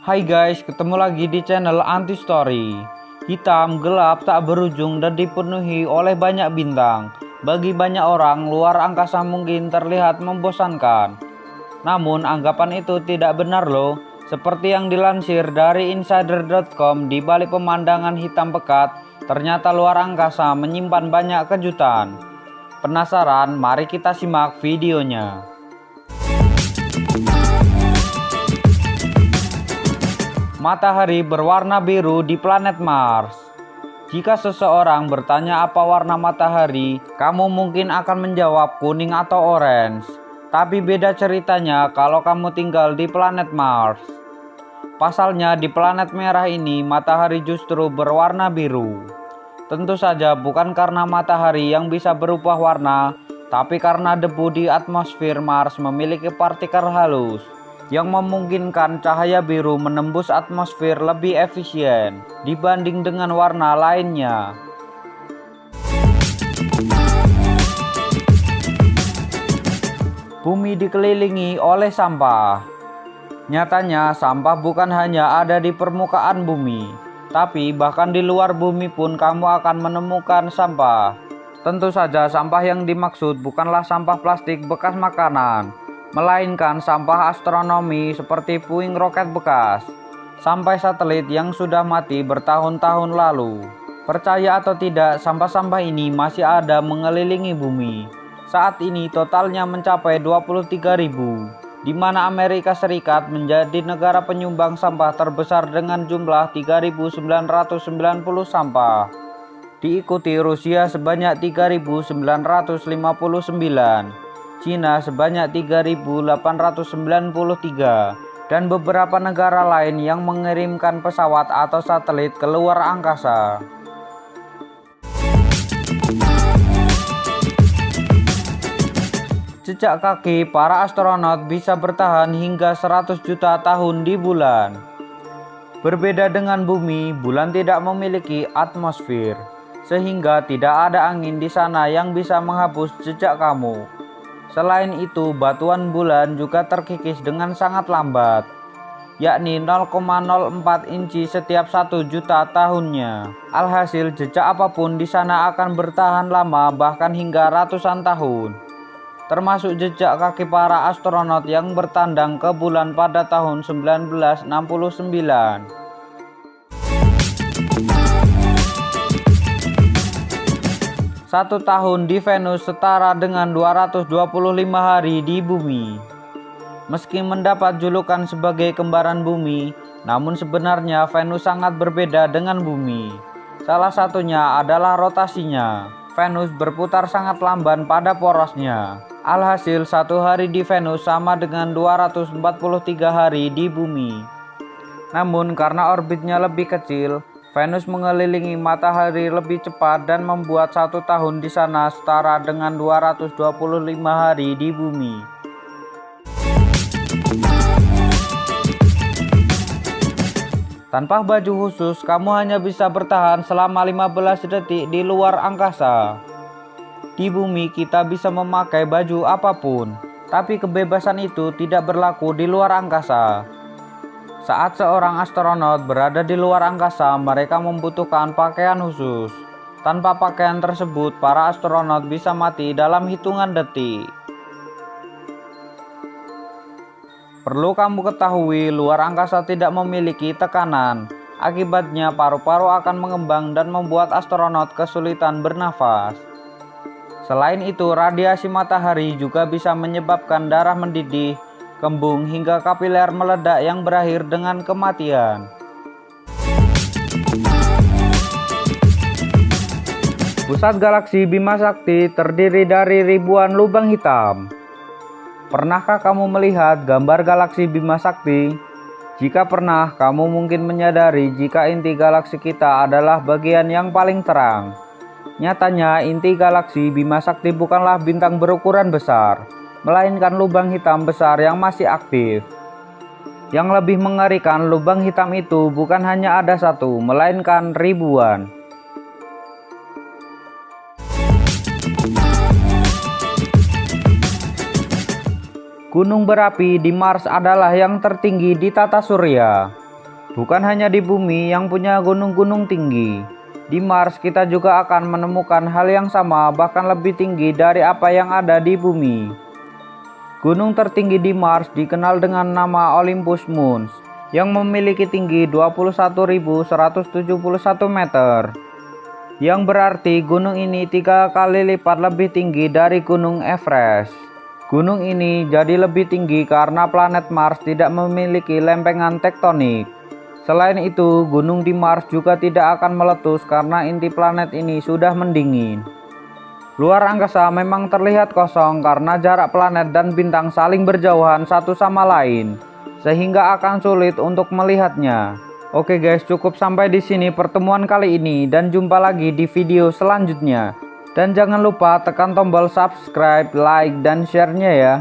Hai guys, ketemu lagi di channel Anti Story. Hitam, gelap, tak berujung dan dipenuhi oleh banyak bintang. Bagi banyak orang, luar angkasa mungkin terlihat membosankan. Namun anggapan itu tidak benar loh. Seperti yang dilansir dari insider.com, di balik pemandangan hitam pekat, ternyata luar angkasa menyimpan banyak kejutan. Penasaran? Mari kita simak videonya. Matahari berwarna biru di planet Mars. Jika seseorang bertanya apa warna matahari, kamu mungkin akan menjawab kuning atau orange. Tapi beda ceritanya kalau kamu tinggal di planet Mars. Pasalnya di planet merah ini, matahari justru berwarna biru. Tentu saja bukan karena matahari yang bisa berubah warna, tapi karena debu di atmosfer Mars memiliki partikel halus yang memungkinkan cahaya biru menembus atmosfer lebih efisien dibanding dengan warna lainnya. Bumi dikelilingi oleh sampah. Nyatanya, sampah bukan hanya ada di permukaan bumi, tapi bahkan di luar bumi pun kamu akan menemukan sampah. Tentu saja sampah yang dimaksud bukanlah sampah plastik bekas makanan, melainkan sampah astronomi seperti puing roket bekas, sampai satelit yang sudah mati bertahun-tahun lalu. Percaya atau tidak, sampah-sampah ini masih ada mengelilingi bumi. Saat ini totalnya mencapai 23.000, di mana Amerika Serikat menjadi negara penyumbang sampah terbesar dengan jumlah 3.990 sampah. Diikuti Rusia sebanyak 3.959. Cina sebanyak 3.893, dan beberapa negara lain yang mengirimkan pesawat atau satelit ke luar angkasa. Jejak kaki para astronot bisa bertahan hingga 100 juta tahun di bulan. Berbeda dengan bumi, bulan tidak memiliki atmosfer, sehingga tidak ada angin di sana yang bisa menghapus jejak kamu. Selain itu, batuan bulan juga terkikis dengan sangat lambat, yakni 0,04 inci setiap 1 juta tahunnya. Alhasil, jejak apapun di sana akan bertahan lama, bahkan hingga ratusan tahun. Termasuk jejak kaki para astronot yang bertandang ke bulan pada tahun 1969. Satu tahun di Venus setara dengan 225 hari di bumi. Meski mendapat julukan sebagai kembaran bumi, namun sebenarnya Venus sangat berbeda dengan bumi. Salah satunya adalah rotasinya. Venus berputar sangat lamban pada porosnya. Alhasil, satu hari di Venus sama dengan 243 hari di bumi. Namun karena orbitnya lebih kecil, Venus mengelilingi matahari lebih cepat dan membuat satu tahun di sana setara dengan 225 hari di bumi. Tanpa baju khusus, kamu hanya bisa bertahan selama 15 detik di luar angkasa. Di bumi kita bisa memakai baju apapun, tapi kebebasan itu tidak berlaku di luar angkasa. Saat seorang astronot berada di luar angkasa, mereka membutuhkan pakaian khusus. Tanpa pakaian tersebut, para astronot bisa mati dalam hitungan detik. Perlu kamu ketahui, luar angkasa tidak memiliki tekanan. Akibatnya, paru-paru akan mengembang dan membuat astronot kesulitan bernafas. Selain itu, radiasi matahari juga bisa menyebabkan darah mendidih, kembung, hingga kapiler meledak yang berakhir dengan kematian. Pusat galaksi Bima Sakti terdiri dari ribuan lubang hitam. Pernahkah kamu melihat gambar galaksi Bima Sakti? Jika pernah, kamu mungkin menyadari jika inti galaksi kita adalah bagian yang paling terang. Nyatanya, inti galaksi Bima Sakti bukanlah bintang berukuran besar, melainkan lubang hitam besar yang masih aktif. Yang lebih mengerikan, lubang hitam itu bukan hanya ada satu, melainkan ribuan. Gunung berapi di Mars adalah yang tertinggi di tata surya. Bukan hanya di bumi yang punya gunung-gunung tinggi. Di Mars kita juga akan menemukan hal yang sama, bahkan lebih tinggi dari apa yang ada di bumi. Gunung tertinggi di Mars dikenal dengan nama Olympus Mons yang memiliki tinggi 21.171 meter. Yang berarti gunung ini 3 kali lipat lebih tinggi dari Gunung Everest. Gunung ini jadi lebih tinggi karena planet Mars tidak memiliki lempengan tektonik. Selain itu, gunung di Mars juga tidak akan meletus karena inti planet ini sudah mendingin. Luar angkasa memang terlihat kosong karena jarak planet dan bintang saling berjauhan satu sama lain, sehingga akan sulit untuk melihatnya. Oke guys, cukup sampai di sini pertemuan kali ini dan jumpa lagi di video selanjutnya. Dan jangan lupa tekan tombol subscribe, like, dan share-nya ya.